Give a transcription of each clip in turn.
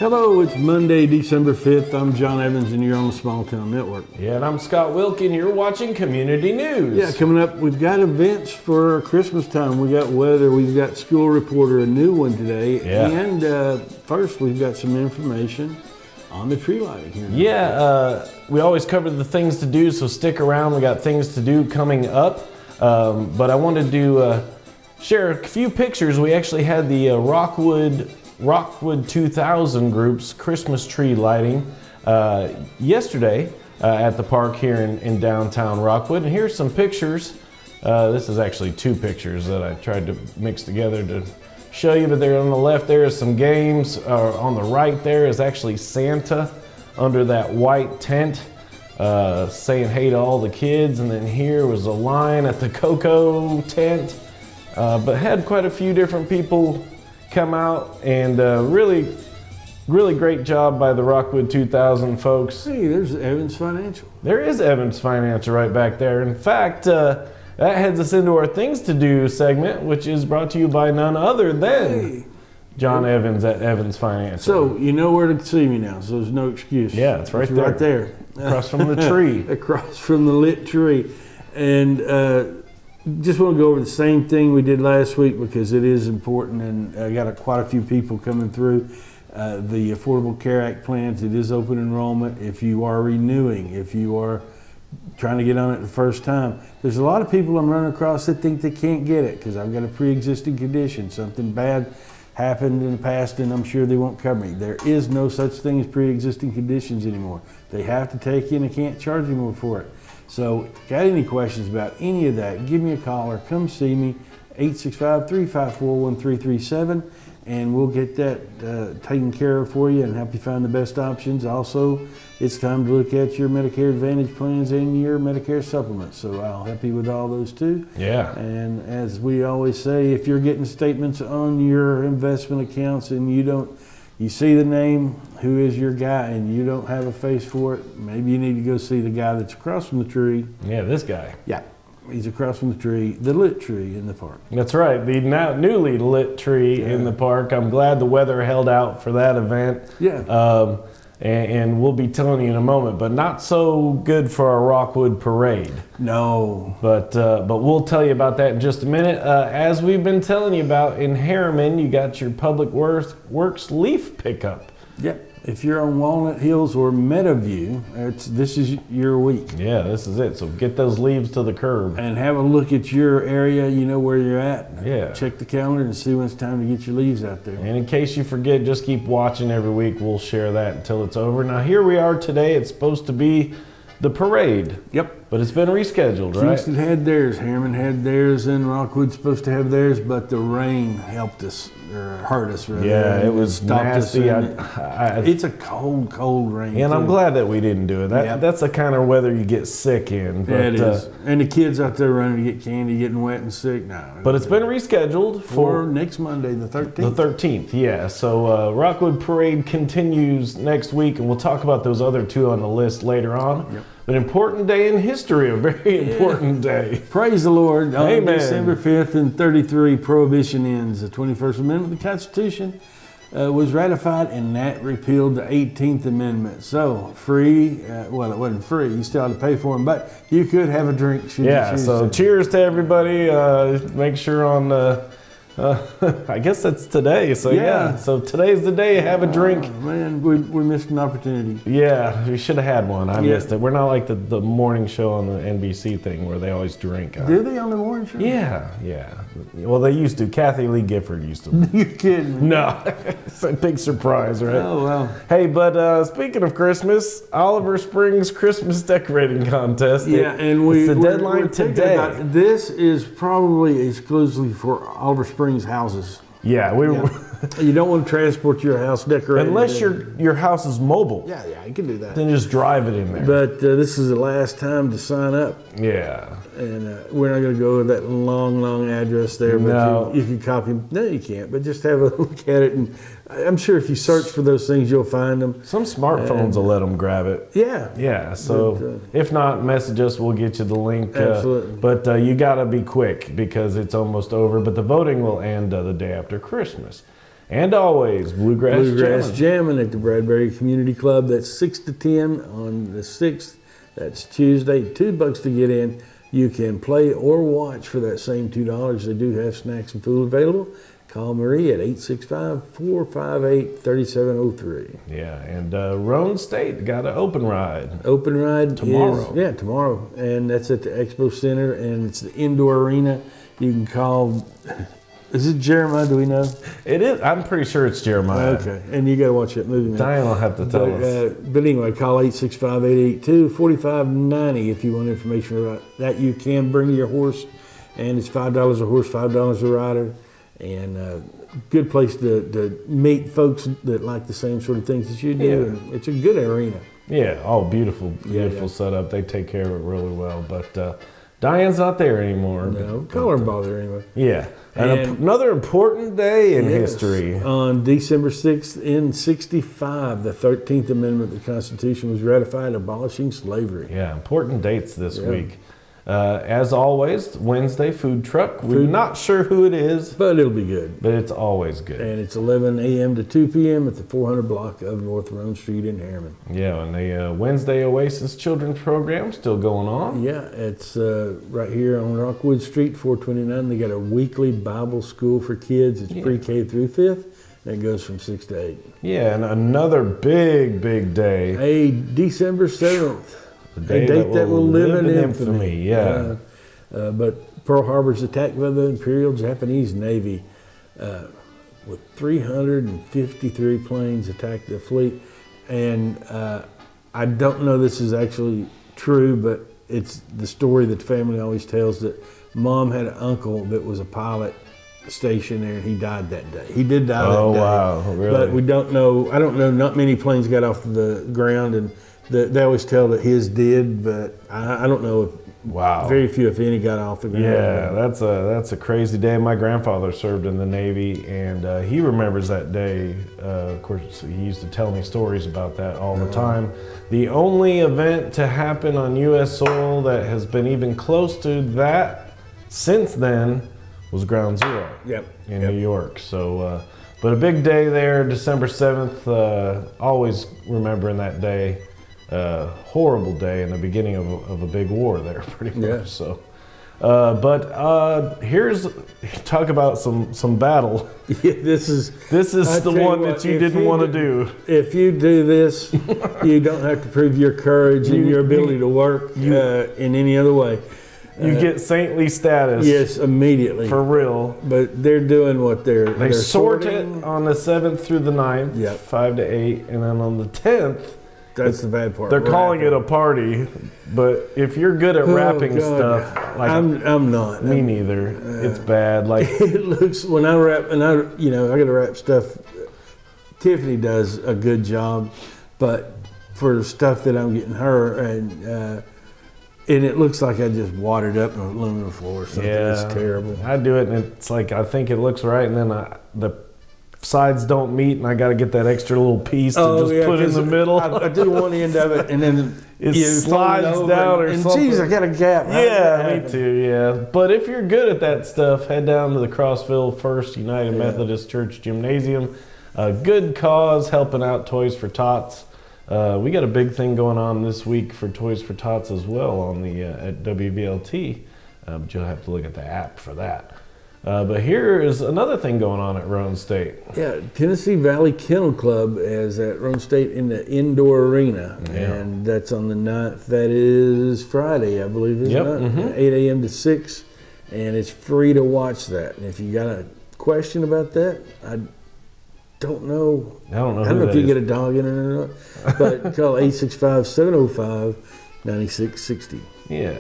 Hello, it's Monday, December 5th. I'm John Evans, and you're on the Small Town Network. Yeah, and I'm Scott Wilkin. You're watching Community News. Yeah, coming up, we've got events for Christmas time. We got weather, we've got School Reporter, a new one today. Yeah. And first, we've got some information on the tree lighting here. Yeah, we always cover the things to do, so stick around. We got things to do coming up. But I wanted to share a few pictures. We actually had the Rockwood 2000 group's Christmas tree lighting yesterday at the park here in downtown Rockwood. And here's some pictures. This is actually two pictures that I tried to mix together to show you, but there on the left there is some games. On the right there is actually Santa under that white tent saying hey to all the kids. And then here was a line at the Cocoa tent, but had quite a few different people come out, and really great job by the Rockwood 2000 folks. Hey, there's Evans Financial. There is Evans Financial right back there. In fact, that heads us into our Things to Do segment, which is brought to you by none other than John Evans at Evans Financial. So, you know where to see me now, so there's no excuse. Yeah, it's right there. Right there. Across from the tree. Across from the lit tree. And just want to go over the same thing we did last week because it is important, and I got quite a few people coming through. The Affordable Care Act plans, it is open enrollment. If you are renewing, if you are trying to get on it the first time, there's a lot of people I'm running across that think they can't get it because I've got a pre-existing condition. Something bad happened in the past and I'm sure they won't cover me. There is no such thing as pre-existing conditions anymore. They have to take you and they can't charge you more for it. So, got any questions about any of that, give me a call or come see me, 865-354-1337, and we'll get that taken care of for you and help you find the best options. Also, it's time to look at your Medicare Advantage plans and your Medicare supplements, so I'll help you with all those too. Yeah. And as we always say, if you're getting statements on your investment accounts and you see the name, who is your guy, and you don't have a face for it, maybe you need to go see the guy that's across from the tree. Yeah, this guy. Yeah, he's across from the tree, the lit tree in the park. That's right, the now newly lit tree in the park. I'm glad the weather held out for that event. Yeah. And we'll be telling you in a moment, but not so good for our Rockwood parade. No. But we'll tell you about that in just a minute. As we've been telling you about in Harriman, you got your Public Works leaf pickup. Yep. If you're on Walnut Hills or Meadowview, this is your week. Yeah, this is it. So get those leaves to the curb. And have a look at your area, you know where you're at. Yeah. Check the calendar and see when it's time to get your leaves out there. And in case you forget, just keep watching every week. We'll share that until it's over. Now here we are today. It's supposed to be the parade. Yep. But it's been rescheduled, right? Kingston had theirs, Harriman had theirs, and Rockwood's supposed to have theirs, but the rain helped us, or hurt us rather. Yeah, it was nasty. It's a cold rain. And I'm glad that we didn't do it. That's the kind of weather you get sick in. But, it is. And the kids out there running to get candy, getting wet and sick. No. But it's been rescheduled for next Monday, the 13th. The 13th, yeah. So Rockwood Parade continues next week, and we'll talk about those other two on the list later on. Yep. An important day in history, a very important day. Praise the Lord. On Amen. December 5th and 33, Prohibition ends. The 21st Amendment of the Constitution was ratified, and that repealed the 18th Amendment. So, free, well, it wasn't free. You still had to pay for them, but you could have a drink. So cheers to everybody. Make sure on... I guess that's today. So yeah. So today's the day. Have a drink. Man, we missed an opportunity. Yeah, we should have had one. I missed it. We're not like the morning show on the NBC thing where they always drink. Do they on the morning show? Yeah. Well, they used to. Kathy Lee Gifford used to. You're kidding me. No. It's a big surprise, right? Oh, well. Hey, but speaking of Christmas, Oliver Springs Christmas decorating contest. Yeah, and it's the deadline today. This is probably exclusively for Oliver Springs houses. Yeah, you don't want to transport your house decorated. Unless your house is mobile. Yeah, you can do that. Then just drive it in there. But this is the last time to sign up. Yeah. And we're not going to go with that long address there. But no. You can copy them. No, you can't. But just have a look at it. And I'm sure if you search for those things, you'll find them. Some smartphones will let them grab it. Yeah. Yeah. So if not, message us. We'll get you the link. Absolutely. But you got to be quick because it's almost over. But the voting will end the day after Christmas. And always, Bluegrass Jammin'. Jamming at the Bradbury Community Club. That's 6 to 10 on the 6th. That's Tuesday. $2 to get in. You can play or watch for that same $2. They do have snacks and food available. Call Marie at 865-458-3703. Yeah, and Roan State got an open ride. Open ride Tomorrow. tomorrow. And that's at the Expo Center, and it's the indoor arena. You can call, is it Jeremiah, do we know? It is. I'm pretty sure it's Jeremiah. Okay, and you got to watch that movie, man. Diane will have to tell us. But anyway, call 865-882-4590 if you want information about that. You can bring your horse, and it's $5 a horse, $5 a rider. And good place to meet folks that like the same sort of things that you do. Yeah. And it's a good arena. Yeah, beautiful Yeah. setup. They take care of it really well. But Diane's not there anymore. No, call her and bother anyway. Yeah. And And- another important day in Yes. history. On December 6th in 65, the 13th Amendment of the Constitution was ratified, abolishing slavery. Yeah, important dates this Yeah. week. As always, Wednesday food truck. We're not sure who it is, But it'll be good. but it's always good. And it's 11 a.m. to 2 p.m. at the 400 block of North Rome Street in Harriman. Yeah, and the Wednesday Oasis Children's Program still going on. Yeah, it's right here on Rockwood Street, 429. They got a weekly Bible school for kids. It's pre-K through 5th, and it goes from 6 to 8. Yeah, and another big day. Hey, December 7th. The A day date that will live in infamy. Yeah. But Pearl Harbor's attack by the Imperial Japanese Navy with 353 planes attacked the fleet. And I don't know this is actually true, but it's the story that the family always tells, that Mom had an uncle that was a pilot stationed there, and he died that day. He did die that day. Oh, wow. Really? But we don't know. I don't know. Not many planes got off the ground, and they always tell that his did, but I don't know if Wow. very few, if any, got off the ground. Yeah, that's a crazy day. My grandfather served in the Navy, and he remembers that day. Of course, he used to tell me stories about that all the time. The only event to happen on U.S. soil that has been even close to that since then was Ground Zero in New York. So, but a big day there, December 7th. Always remembering that day. Horrible day in the beginning of a big war there, pretty much. Yeah. So, but here's talk about some battle. Yeah, this is This is I the tell you one what, that you if didn't you want to do- do. If you do this, you don't have to prove your courage and your ability to work in any other way. You get saintly status. Yes, immediately. For real. But they're doing what They they're sort sorting. it on the 7th through the 9th, Yep. 5 to 8, and then on the 10th, That's the bad part. they're calling it a party. But if you're good at wrapping stuff, like I'm not. me neither, it's bad. Like It looks when I wrap, and I got to wrap stuff. Tiffany does a good job, but for stuff that I'm getting her, and it looks like I just watered up an aluminum floor or something. It's terrible. I do it, and it's like I think it looks right, and then the sides don't meet, and I got to get that extra little piece to just put in 'cause the middle. I do one end of it, and then It you slides fold it over, down or and something. geez, I got a gap. How did that Yeah, me happen? too. Yeah, but if you're good at that stuff, head down to the Crossville First United Yeah. Methodist Church Gymnasium. A good cause, helping out Toys for Tots. We got a big thing going on this week for Toys for Tots as well on the at WVLT, but you'll have to look at the app for that. But here is another thing going on at Roan State. Yeah, Tennessee Valley Kennel Club is at Roan State in the indoor arena, Yeah. and that's on the 9th. That is Friday, I believe, isn't Yep, it? mhm. 8 a.m. to 6, and it's free to watch that. And if you got a question about that, I don't know. I don't know I who don't know that if you is. get a dog in it or not, but call 865-705-9660. Yeah.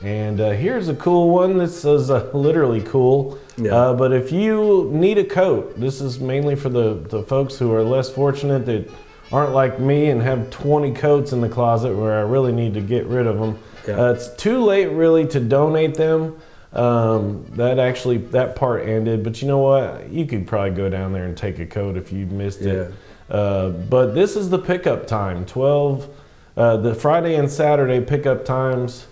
And here's a cool one. This is literally cool. Yeah. But if you need a coat, this is mainly for the folks who are less fortunate, that aren't like me and have 20 coats in the closet where I really need to get rid of them. Yeah. It's too late really to donate them. That part ended, but you know what? You could probably go down there and take a coat if you missed it. But this is the pickup time, the Friday and Saturday pickup times,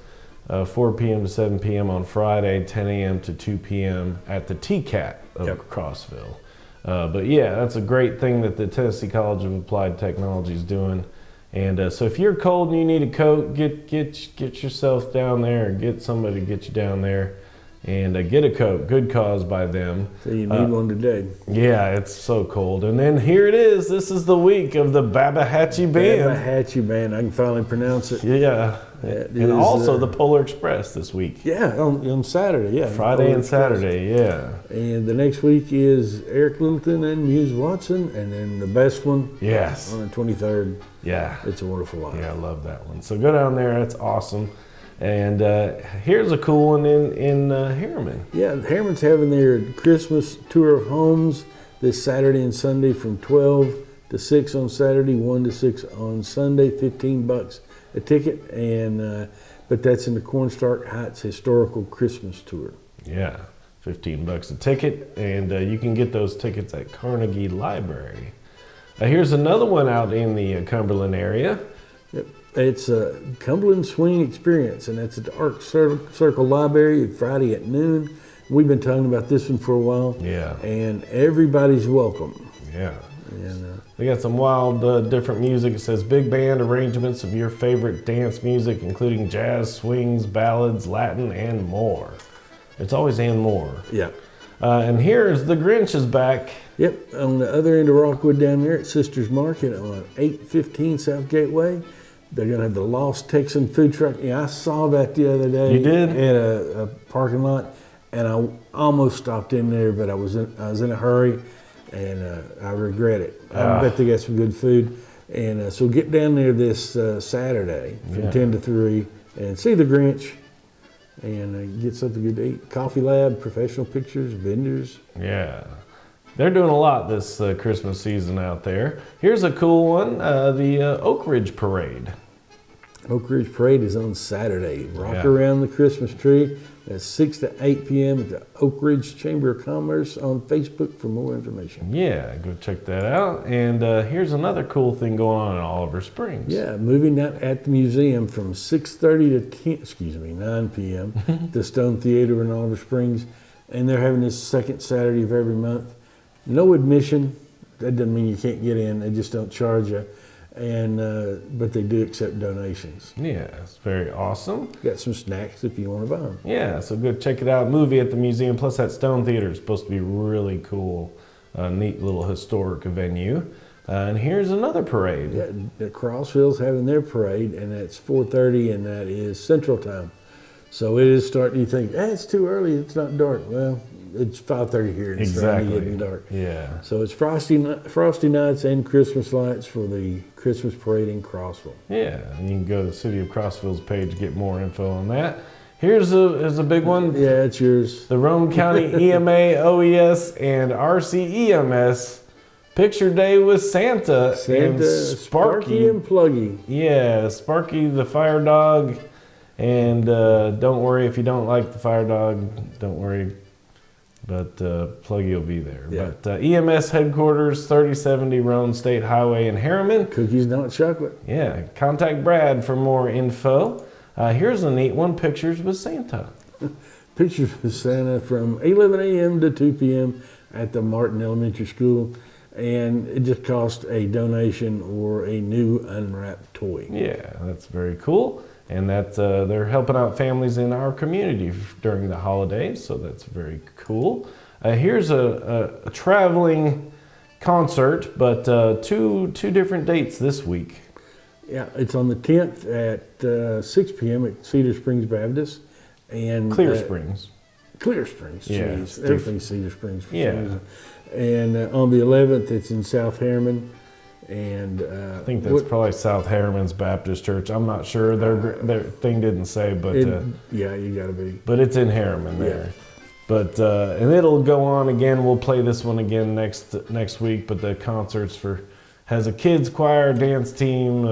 4 p.m. to 7 p.m. on Friday, 10 a.m. to 2 p.m. at the TCAT of Yep. Crossville. But yeah, that's a great thing that the Tennessee College of Applied Technology is doing. And so if you're cold and you need a coat, get yourself down there, or get somebody to get you down there, and get a coat. Good cause by them. So you need one today. Yeah, it's so cold. And then here it is. This is the week of the Babahatchee Band. Babahatchee Band. I can finally pronounce it. Yeah. That And is, also the Polar Express this week. Yeah, on Saturday. Yeah, Friday and Saturday, yeah. And the next week is Eric Littleton and Muse Watson, and then the best one Yes. on the 23rd. Yeah. It's a Wonderful Life. Yeah, I love that one. So go down there. It's awesome. And here's a cool one in Harriman. Yeah, Harriman's having their Christmas tour of homes this Saturday and Sunday from 12 to 6 on Saturday, 1 to 6 on Sunday, $15 a ticket, and but that's in the Cornstalk Heights Historical Christmas Tour. Yeah, $15 a ticket, and you can get those tickets at Carnegie Library. Here's another one out in the Cumberland area. Yep. It's a Cumberland Swing Experience, and that's at the Arc Circle Library Friday at noon. We've been talking about this one for a while. Yeah. And everybody's welcome. Yeah. And They got some wild different music. It says big band arrangements of your favorite dance music, including jazz, swings, ballads, Latin, and more. It's always and more. yeah. And here's The Grinch is back. Yep, on the other end of Rockwood down there at Sisters Market on 815 South Gateway. They're going to have the Lost Texan food truck. Yeah, I saw that the other day. You did? At a parking lot, and I almost stopped in there, but I was in a hurry, and I regret it. I bet they got some good food. And so get down there this Saturday from 10 to 3 and see the Grinch and get something good to eat. Coffee Lab, professional pictures, vendors. Yeah. They're doing a lot this Christmas season out there. Here's a cool one, the Oak Ridge Parade. Oak Ridge Parade is on Saturday. Rock Yeah. around the Christmas tree at 6 to 8 p.m. at the Oak Ridge Chamber of Commerce on Facebook for more information. Yeah, go check that out. And here's another cool thing going on in Oliver Springs. Yeah, movie night at the museum from 6:30 to 9 p.m. the Stone Theater in Oliver Springs, and they're having this second Saturday of every month. No admission. That doesn't mean you can't get in. They just don't charge you. And but they do accept donations. Yeah, it's very awesome. Got some snacks if you want to buy them. Yeah, so go check it out. Movie at the museum, plus that Stone Theater is supposed to be really cool, neat little historic venue. And here's another parade. Yeah, the Crossville's having their parade, and that's 4:30, and that is Central Time. So it is starting. You think, it's too early. It's not dark. Well, it's 5:30 here. And it's starting to get dark. Yeah. So it's Frosty Nights and Christmas lights for the Christmas parade in Crossville. Yeah, and you can go to the City of Crossville's page to get more info on that. Here's a big one. Yeah, it's yours. The Rome County EMA, OES, and RCEMS Picture Day with Santa, and Sparky and Pluggy. Yeah, Sparky the fire dog. And don't worry if you don't like the fire dog, don't worry. But Pluggy will be there. Yeah. But EMS headquarters, 3070 Roan State Highway in Harriman. Cookies, not chocolate. Yeah, contact Brad for more info. Here's a neat one, Pictures with Santa. Pictures of Santa from 11 a.m. to 2 p.m. at the Martin Elementary School. And it just costs a donation or a new unwrapped toy. Yeah, that's very cool. And that they're helping out families in our community during the holidays, so that's very cool. Here's a traveling concert, but two different dates this week. Yeah, it's on the 10th at 6 p.m. at Cedar Springs Baptist. And Clear Springs. Clear Springs, Yeah, jeez. Everything's Cedar Springs for Yeah. some reason. And on the 11th, it's in South Harriman. And I think that's probably South Harriman's Baptist Church. I'm not sure. Their thing didn't say, but yeah, you got to be. But it's in Harriman there. But and it'll go on again. We'll play this one again next week. But the concerts has a kids choir, dance team,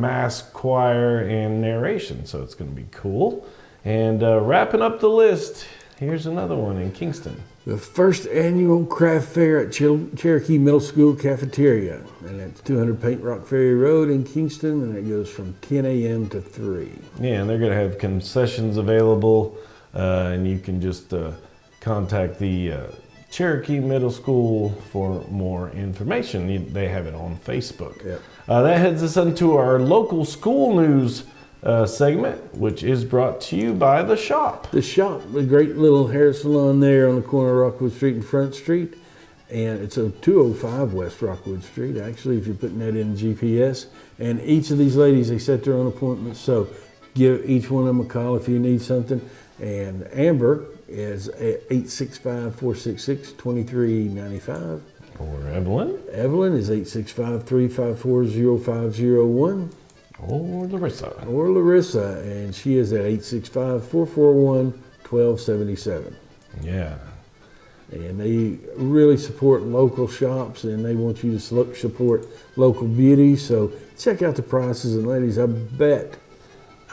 mass choir, and narration. So it's going to be cool. And wrapping up the list, here's another one in Kingston. The first annual craft fair at Cherokee Middle School cafeteria, and that's 200 Paint Rock Ferry Road in Kingston, and it goes from 10 a.m. to 3. Yeah, and they're going to have concessions available, and you can just contact the Cherokee Middle School for more information. They have it on Facebook. Yep. That heads us into our local school news segment, which is brought to you by The Shop. The Shop, a great little hair salon there on the corner of Rockwood Street and Front Street. And it's a 205 West Rockwood Street, actually, if you're putting that in GPS. And each of these ladies, they set their own appointments, so give each one of them a call if you need something. And Amber is at 865-466-2395. Or Evelyn. Evelyn is 865-354-0501. Or Larissa. Or Larissa, and she is at 865-441-1277. Yeah. And they really support local shops, and they want you to support local beauty. So check out the prices, and ladies, I bet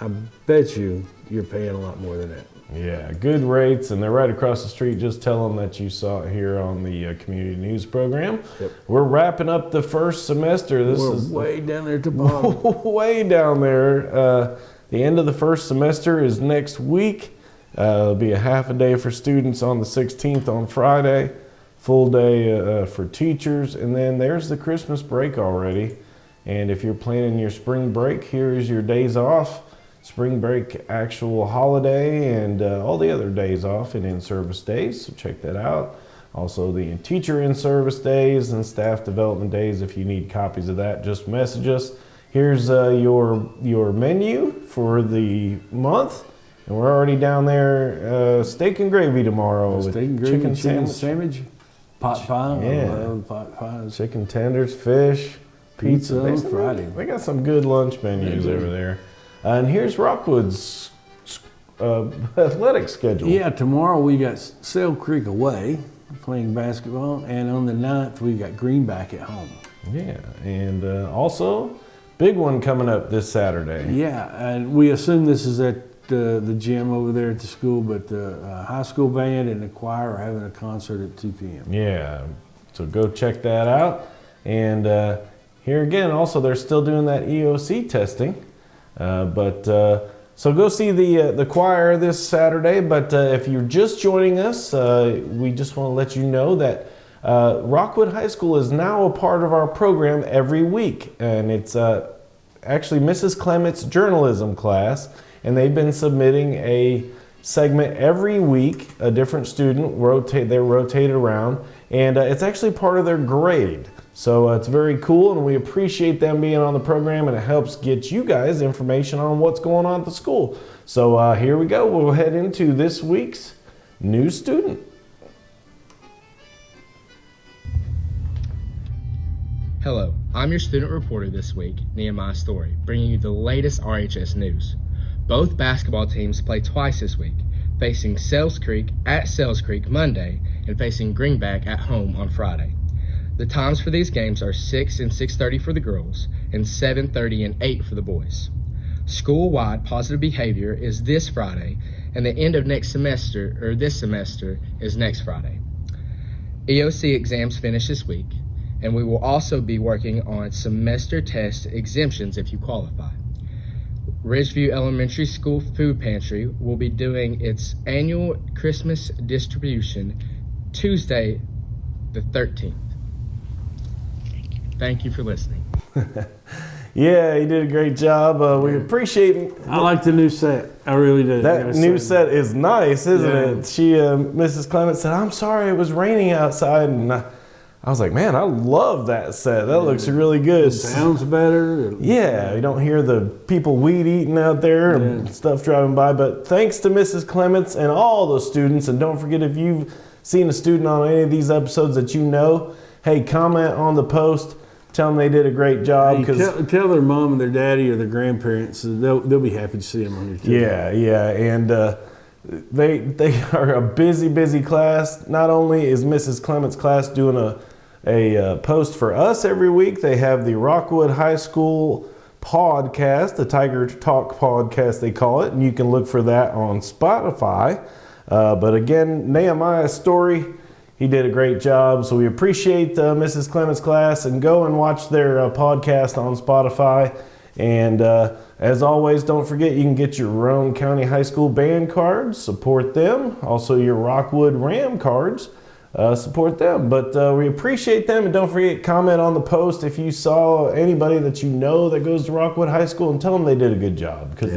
you're paying a lot more than that. Yeah, good rates, and they're right across the street. Just tell them that you saw it here on the community news program. Yep. We're wrapping up the first semester. We're way down there at the bottom. Way down there. The end of the first semester is next week. It'll be a half a day for students on the 16th on Friday, full day for teachers, and then there's the Christmas break already. And if you're planning your spring break, here is your days off. Spring break actual holiday and all the other days off and in-service days, so check that out. Also the teacher in-service days and staff development days. If you need copies of that, just message us. Here's your menu for the month, and we're already down there. Steak and gravy tomorrow with chicken sandwich, pot pie. Yeah. I love pot pies. Chicken tenders, fish, Pizza on Friday. They got some good lunch menus over there. And here's Rockwood's athletic schedule. Yeah, tomorrow we got Sail Creek away playing basketball, and on the 9th we got Greenback at home. Yeah, and also big one coming up this Saturday. Yeah, and we assume this is at the gym over there at the school, but the high school band and the choir are having a concert at 2 p.m. Yeah, so go check that out. And here again, also they're still doing that EOC testing. So go see the choir this Saturday. But if you're just joining us, we just want to let you know that Rockwood High School is now a part of our program every week. And it's actually Mrs. Clement's journalism class. And they've been submitting a segment every week, a different student, they're rotated around. And it's actually part of their grade. So it's very cool, and we appreciate them being on the program, and it helps get you guys information on what's going on at the school. So here we go. We'll head into this week's new student. Hello, I'm your student reporter this week, Nehemiah Story, bringing you the latest RHS news. Both basketball teams play twice this week, facing Sales Creek at Sales Creek Monday and facing Greenback at home on Friday. The times for these games are 6 and 6:30 for the girls and 7:30 and 8 for the boys. School-wide positive behavior is this Friday, and the end of this semester is next Friday. EOC exams finish this week, and we will also be working on semester test exemptions if you qualify. Ridgeview Elementary School Food Pantry will be doing its annual Christmas distribution Tuesday the 13th. Thank you for listening. Yeah, he did a great job. We appreciate it. I like the new set. I really do. That new set is nice, isn't it? She, Mrs. Clement said, "I'm sorry it was raining outside," and I was like, "Man, I love that set. That looks really good." It sounds better. Yeah, you don't hear the people weed eating out there and stuff driving by. But thanks to Mrs. Clements and all the students, and don't forget, if you've seen a student on any of these episodes that you know, hey, comment on the post. Tell them they did a great job. Hey, tell their mom and their daddy or their grandparents. They'll be happy to see them on your channel. Yeah, and they are a busy class. Not only is Mrs. Clement's class doing a post for us every week, they have the Rockwood High School podcast, the Tiger Talk podcast they call it, and you can look for that on Spotify. But again, Nehemiah's Story, he did a great job, so we appreciate Mrs. Clement's class, and go and watch their podcast on Spotify. And as always, don't forget you can get your Roane County High School band cards, support them. Also your Rockwood Ram cards. support them. But we appreciate them, and don't forget, comment on the post if you saw anybody that you know that goes to Rockwood High School, and tell them they did a good job, because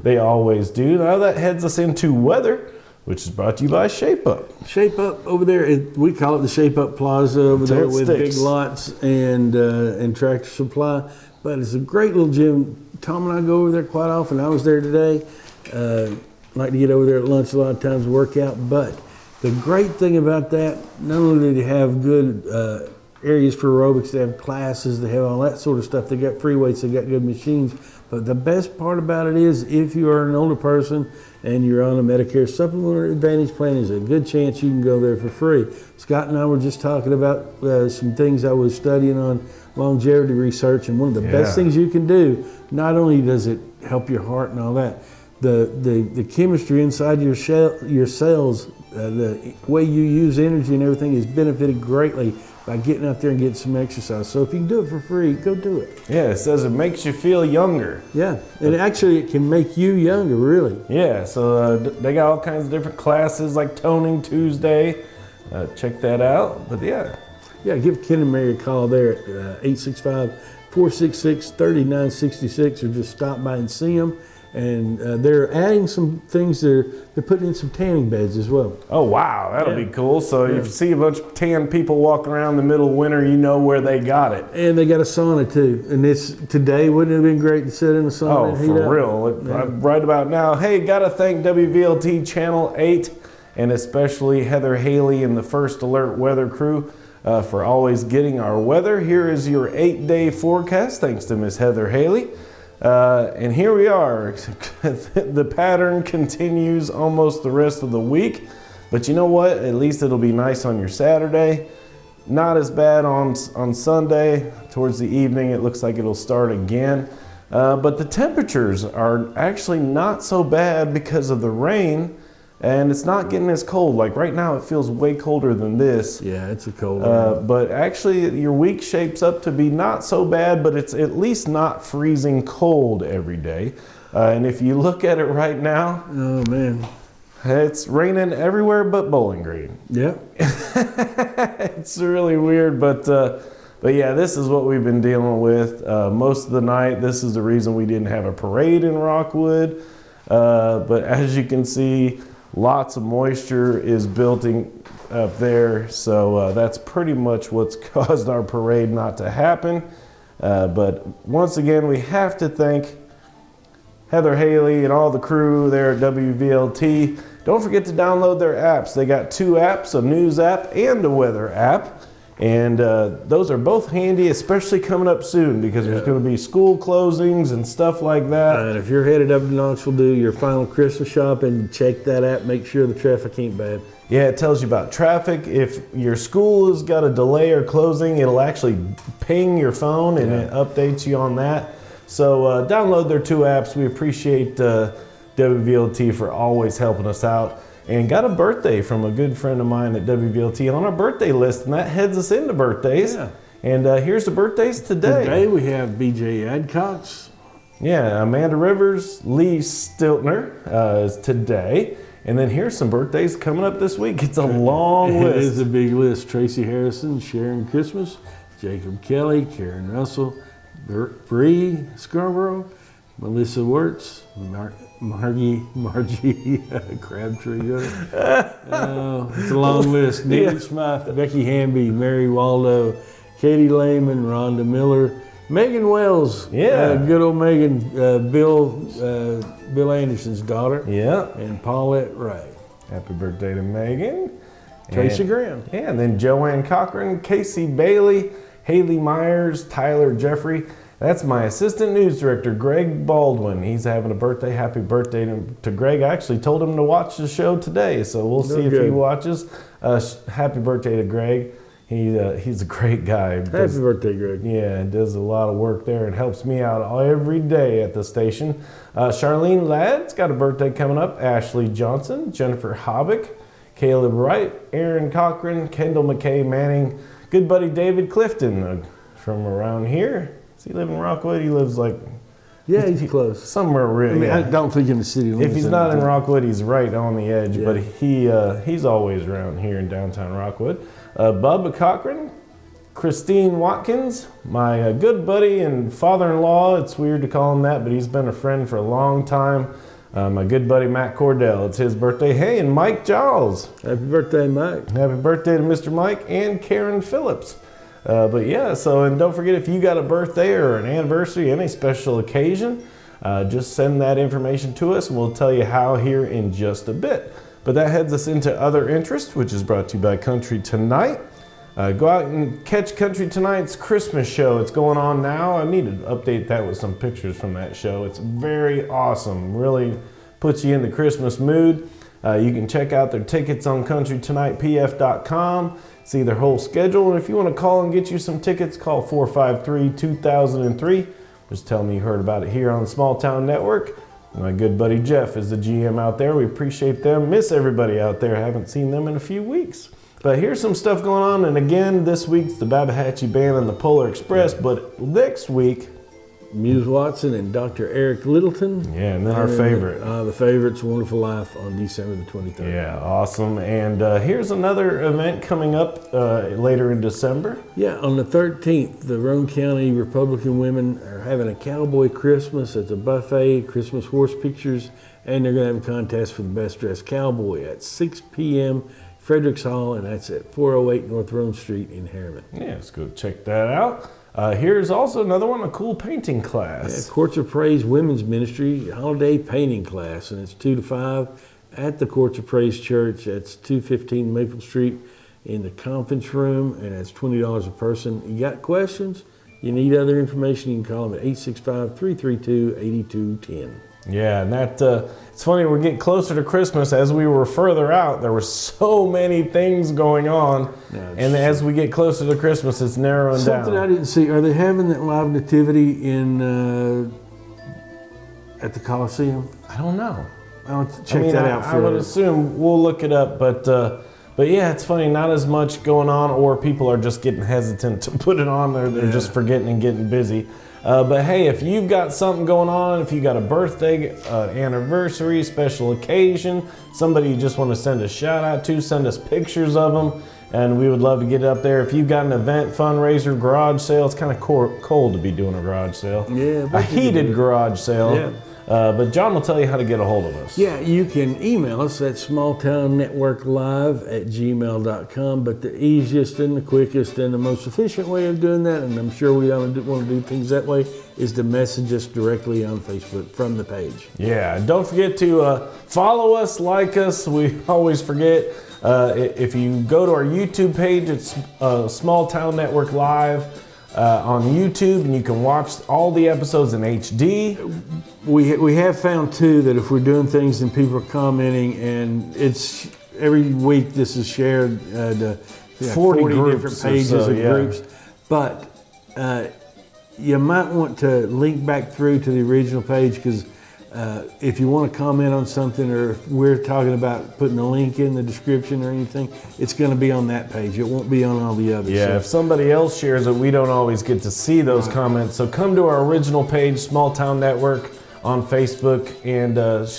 they always do. Now that heads us into weather, which is brought to you by Shape Up. Shape Up over there, we call it the Shape Up Plaza over there with big lots and Tractor Supply. But it's a great little gym. Tom and I go over there quite often. I was there today. Like to get over there at lunch a lot of times to work out. But the great thing about that, not only do they have good areas for aerobics, they have classes, they have all that sort of stuff. They got free weights, they got good machines. But the best part about it is, if you are an older person and you're on a Medicare Supplemental Advantage plan, there's a good chance you can go there for free. Scott and I were just talking about some things I was studying on longevity research, and one of the best things you can do, not only does it help your heart and all that, the chemistry inside your cells, the way you use energy and everything is benefited greatly by getting out there and getting some exercise. So if you can do it for free, go do it. Yeah, it says it makes you feel younger. Yeah, and actually it can make you younger, really. Yeah, so they got all kinds of different classes like Toning Tuesday. Check that out. But yeah, give Ken and Mary a call there at 865-466-3966, or just stop by and see them. And they're adding some things. They're putting in some tanning beds as well. Oh, wow. That'll be cool. So if you see a bunch of tan people walking around in the middle of winter, you know where they got it. And they got a sauna, too. And today, wouldn't it have been great to sit in a sauna and heat up? Oh, for real. Right about now. Hey, got to thank WVLT Channel 8, and especially Heather Haley and the First Alert Weather crew for always getting our weather. Here is your 8-day forecast, thanks to Miss Heather Haley. And here we are. The pattern continues almost the rest of the week, but you know what? At least it'll be nice on your Saturday. Not as bad on Sunday. Towards the evening, it looks like it'll start again. But the temperatures are actually not so bad because of the rain, and it's not getting as cold. Like right now, it feels way colder than this. Yeah, it's a cold but actually, your week shapes up to be not so bad, but it's at least not freezing cold every day. And if you look at it right now, oh man, it's raining everywhere but Bowling Green. Yeah. It's really weird, but yeah, this is what we've been dealing with most of the night. This is the reason we didn't have a parade in Rockwood. But as you can see, lots of moisture is building up there, so that's pretty much what's caused our parade not to happen. But once again, we have to thank Heather Haley and all the crew there at WVLT. Don't forget to download their apps. They got 2 apps, a news app and a weather app. And those are both handy, especially coming up soon, because there's going to be school closings and stuff like that. And if you're headed up to Knoxville to do your final Christmas shopping, check that app. Make sure the traffic ain't bad. Yeah, it tells you about traffic. If your school has got a delay or closing, it'll actually ping your phone and it updates you on that. So download their 2 apps. We appreciate WVLT for always helping us out. And got a birthday from a good friend of mine at WVLT on our birthday list, and that heads us into birthdays. Yeah. And here's the birthdays today. Today we have BJ Adcox. Yeah, Amanda Rivers, Lee Stiltner is today. And then here's some birthdays coming up this week. It's a long list. It is a big list. Tracy Harrison, Sharon Christmas, Jacob Kelly, Karen Russell, Bree Scarborough, Melissa Wirtz, Margie Crabtree. It's a long list. David Smith, Becky Hamby, Mary Waldo, Katie Lehman, Rhonda Miller, Megan Wells. Good old Megan, Bill Anderson's daughter. Yeah. And Paulette Ray. Happy birthday to Megan. Tracy Graham. Yeah, and then Joanne Cochran, Casey Bailey, Haley Myers, Tyler Jeffrey. That's my assistant news director, Greg Baldwin. He's having a birthday. Happy birthday to Greg. I actually told him to watch the show today, so we'll see if he watches. Happy birthday to Greg. He's a great guy. Happy birthday, Greg. Yeah, does a lot of work there and helps me out every day at the station. Charlene Ladd's got a birthday coming up. Ashley Johnson, Jennifer Hobbick, Caleb Wright, Aaron Cochran, Kendall McKay Manning, good buddy David Clifton from around here. Does he live in Rockwood? He lives like Yeah, he's close. Somewhere real. I mean, yeah. I don't think in the city limits. If he's not in anything. Rockwood, he's right on the edge. Yeah. But he's always around here in downtown Rockwood. Bubba Cochran, Christine Watkins, my good buddy and father-in-law. It's weird to call him that, but he's been a friend for a long time. My good buddy Matt Cordell. It's his birthday. Hey, and Mike Giles. Happy birthday, Mike. Happy birthday to Mr. Mike and Karen Phillips. But yeah, and don't forget, if you got a birthday or an anniversary, any special occasion, just send that information to us and we'll tell you how here in just a bit. But that heads us into other interest, which is brought to you by Country Tonight. Go out and catch Country Tonight's Christmas show. It's going on now. I need to update that with some pictures from that show. It's very awesome. Really puts you in the Christmas mood. You can check out their tickets on countrytonightpf.com. See their whole schedule. And if you want to call and get you some tickets, call 453-2003. Just tell me you heard about it here on the Small Town Network. My good buddy Jeff is the GM out there. We appreciate them. Miss everybody out there. Haven't seen them in a few weeks. But here's some stuff going on. And again, this week's the Babahatchee Band and the Polar Express. But next week, Muse Watson and Dr. Eric Littleton. yeah, and then our favorite. The Favorite's Wonderful Life on December the 23rd. Yeah, awesome. And here's another event coming up later in December. Yeah, on the 13th, the Roane County Republican women are having a cowboy Christmas. It's a buffet, Christmas horse pictures, and they're going to have a contest for the best dressed cowboy at 6 p.m. Fredericks Hall, and that's at 408 North Rome Street in Harriman. Yeah, let's go check that out. Here's also another one, a cool painting class. Yeah, Courts of Praise Women's Ministry holiday painting class, and it's 2 to 5 at the Courts of Praise Church. That's 215 Maple Street in the conference room, and that's $20 a person. You got questions? You need other information? You can call them at 865-332-8210. Yeah, and that it's funny, we're getting closer to Christmas. As we were further out, there were so many things going on. And as we get closer to Christmas, it's narrowing Something down. I didn't see. Are they having that live nativity in at the Coliseum? I don't know. I'll check that out I would for assume we'll look it up, but yeah, it's funny. Not as much going on, or people are just getting hesitant to put it on. They're just forgetting and getting busy. But hey, if you've got something going on, if you got a birthday, anniversary, special occasion, somebody you just want to send a shout out to, send us pictures of them, and we would love to get it up there. If you've got an event, fundraiser, garage sale, it's kind of cold to be doing a garage sale. Yeah, a heated garage sale. Yeah. But John will tell you how to get a hold of us. Yeah, you can email us at smalltownnetworklive@gmail.com, but the easiest and the quickest and the most efficient way of doing that, and I'm sure we want to do things that way, is to message us directly on Facebook from the page. Yeah, and don't forget to follow us, like us. We always forget. If you go to our YouTube page, it's Small Town Network Live on YouTube, and you can watch all the episodes in HD. We have found too that if we're doing things and people are commenting, and it's every week this is shared to 40 different groups or pages so, of yeah. groups, but you might want to link back through to the original page, because if you want to comment on something, or if we're talking about putting a link in the description or anything, it's going to be on that page. It won't be on all the others. Yeah, So- if somebody else shares it, we don't always get to see those comments. So come to our original page, Small Town Network, on Facebook, and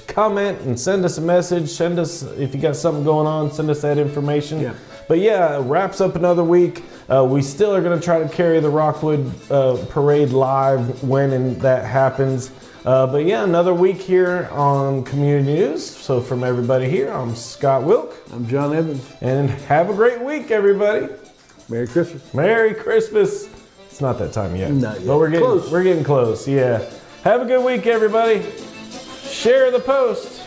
comment and send us a message. Send us, if you got something going on, send us that information. Yeah. But yeah, wraps up another week. We still are going to try to carry the Rockwood Parade live when and that happens. But yeah, another week here on Community News. So from everybody here, I'm Scott Wilk. I'm John Evans. And have a great week, everybody. Merry Christmas. Merry Christmas. It's not that time yet. Not yet. But we're Close. getting close, yeah. Have a good week, everybody. Share the post.